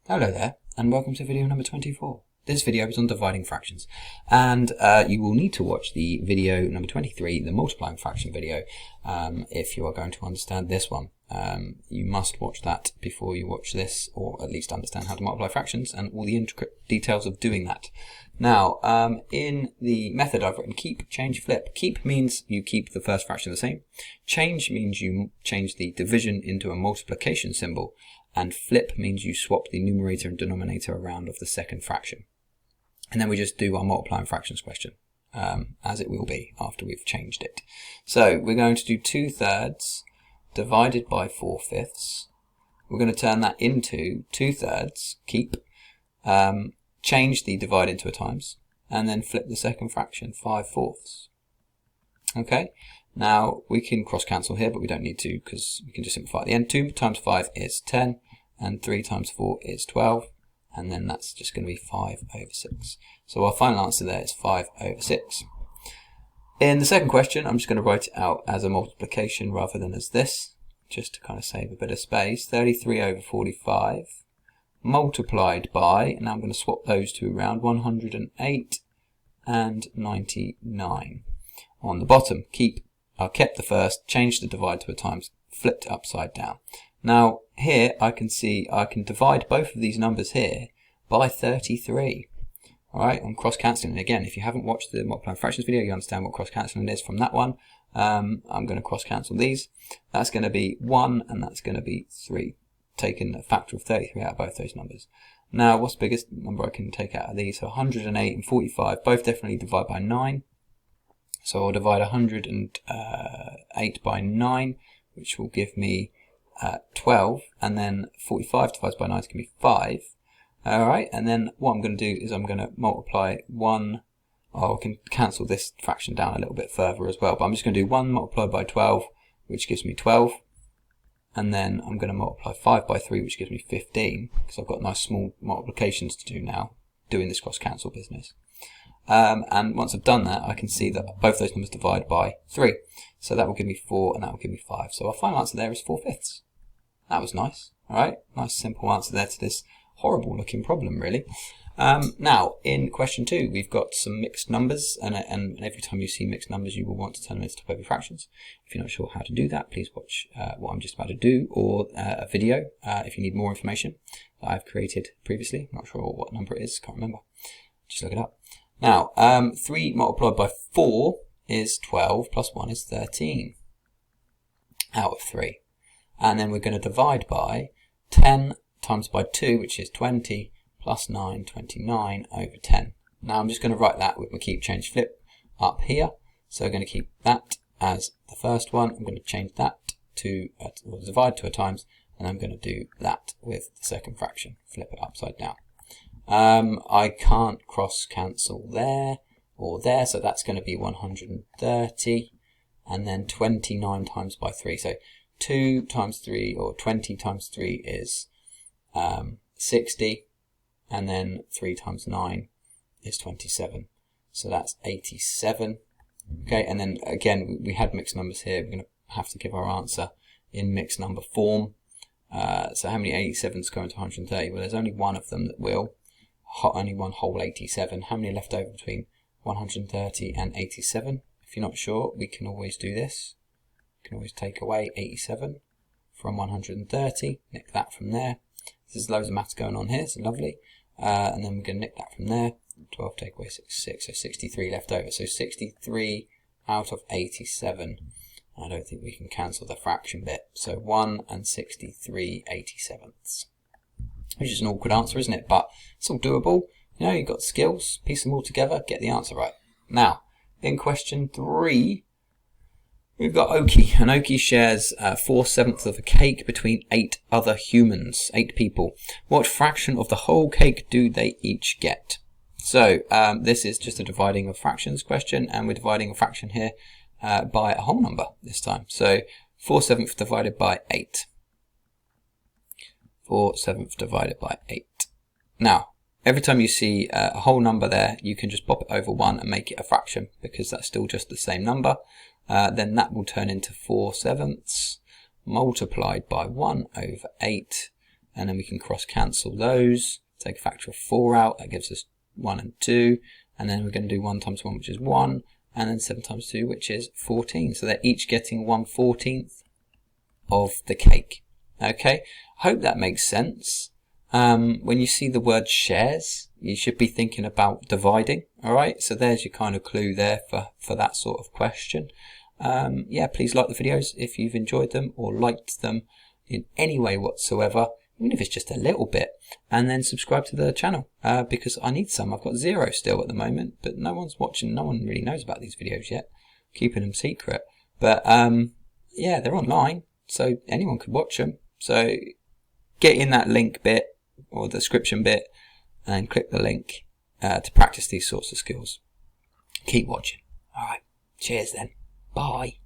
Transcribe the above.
Hello there, and welcome to video number 24. This video is on dividing fractions, and you will need to watch the video number 23, the multiplying fraction video, if you are going to understand this one. You must watch that before you watch this, or at least understand how to multiply fractions and all the intricate details of doing that. Now, in the method I've written keep, change, flip. Keep means you keep the first fraction the same. Change means you change the division into a multiplication symbol. And flip means you swap the numerator and denominator around of the second fraction. And then we just do our multiplying fractions question, as it will be after we've changed it. So we're going to do 2/3 divided by 4/5. We're going to turn that into 2/3, keep, change the divide into a times, and then flip the second fraction, 5/4. Okay, now we can cross cancel here, but we don't need to because we can just simplify at the end. 2 times 5 is 10, and 3 times 4 is 12, and then that's just going to be 5/6. So our final answer there is 5/6. In the second question, I'm just going to write it out as a multiplication rather than as this, just to kind of save a bit of space. 33/45 multiplied by, now I'm going to swap those two around, 108 and 99. On the bottom, I kept the first, changed the divide to a times, flipped it upside down. Now here I can see I can divide both of these numbers here by 33. Alright, I'm cross cancelling. Again, if you haven't watched the multiplying fractions video, you understand what cross cancelling is from that one. I'm going to cross cancel these. That's going to be 1 and that's going to be 3. Taking a factor of 33 out of both those numbers. Now what's the biggest number I can take out of these? So 108 and 45 both definitely divide by 9. So I'll divide 108 by 9, which will give me 12, and then 45 divided by 9 is going to be 5. Alright, and then what I'm going to do is I'm going to multiply 1, I can cancel this fraction down a little bit further as well, but I'm just going to do 1 multiplied by 12, which gives me 12, and then I'm going to multiply 5 by 3, which gives me 15, because I've got nice small multiplications to do now, doing this cross cancel business. And once I've done that, I can see that both those numbers divide by 3. So that will give me 4 and that will give me 5. So our final answer there is 4/5. That was nice. Alright, nice simple answer there to this horrible looking problem really. Now in question 2 we've got some mixed numbers, and every time you see mixed numbers you will want to turn them into top-heavy fractions. If you're not sure how to do that, please watch what I'm just about to do, or a video if you need more information that I've created previously. I'm not sure what number it is, can't remember. Just look it up. Now, 3 multiplied by 4 is 12, plus 1 is 13 out of 3. And then we're going to divide by 10 times by 2, which is 20, plus 9, 29 over 10. Now I'm just going to write that with my keep, change, flip up here. So we're going to keep that as the first one. I'm going to change that to, divide to a times, and I'm going to do that with the second fraction, flip it upside down. I can't cross cancel there or there, so that's going to be 130, and then 29 times by 3. So 2 times 3, or 20 times 3 is 60, and then 3 times 9 is 27. So that's 87. Okay, and then again, we had mixed numbers here. We're going to have to give our answer in mixed number form. So how many 87s go into 130? Well, there's only one of them that will. Only one whole 87. How many are left over between 130 and 87? If you're not sure, we can always do this. We can always take away 87 from 130, nick that from there. There's loads of maths going on here, so lovely. And then we're going to nick that from there. 12 take away 6, so 63 left over. So 63 out of 87. I don't think we can cancel the fraction bit. So 1 and 63 87ths. Which is an awkward answer, isn't it? But it's all doable. You know, you've got skills, piece them all together, get the answer right. Now, in question 3, we've got Oki. And Oki shares 4/7 of a cake between 8 other humans, 8 people. What fraction of the whole cake do they each get? So, this is just a dividing of fractions question, and we're dividing a fraction here by a whole number this time. So, 4/7 divided by 8. 4/7 divided by 8. Now, every time you see a whole number there, you can just pop it over 1 and make it a fraction, because that's still just the same number. Then that will turn into 4/7 multiplied by 1 over 8, and then we can cross cancel those, take a factor of 4 out, that gives us 1 and 2, and then we're going to do 1 times 1, which is 1, and then 7 times 2, which is 14. So they're each getting 1/14 of the cake. Okay, hope that makes sense. When you see the word shares, you should be thinking about dividing. Alright, so there's your kind of clue there for that sort of question. Yeah, please like the videos if you've enjoyed them or liked them in any way whatsoever, even if it's just a little bit, and then subscribe to the channel because I need some. I've got 0 still at the moment, but no one's watching. No one really knows about these videos yet, keeping them secret. But yeah, they're online, so anyone could watch them. So get in that link bit or description bit and click the link to practice these sorts of skills. Keep watching. Alright, cheers then. Bye.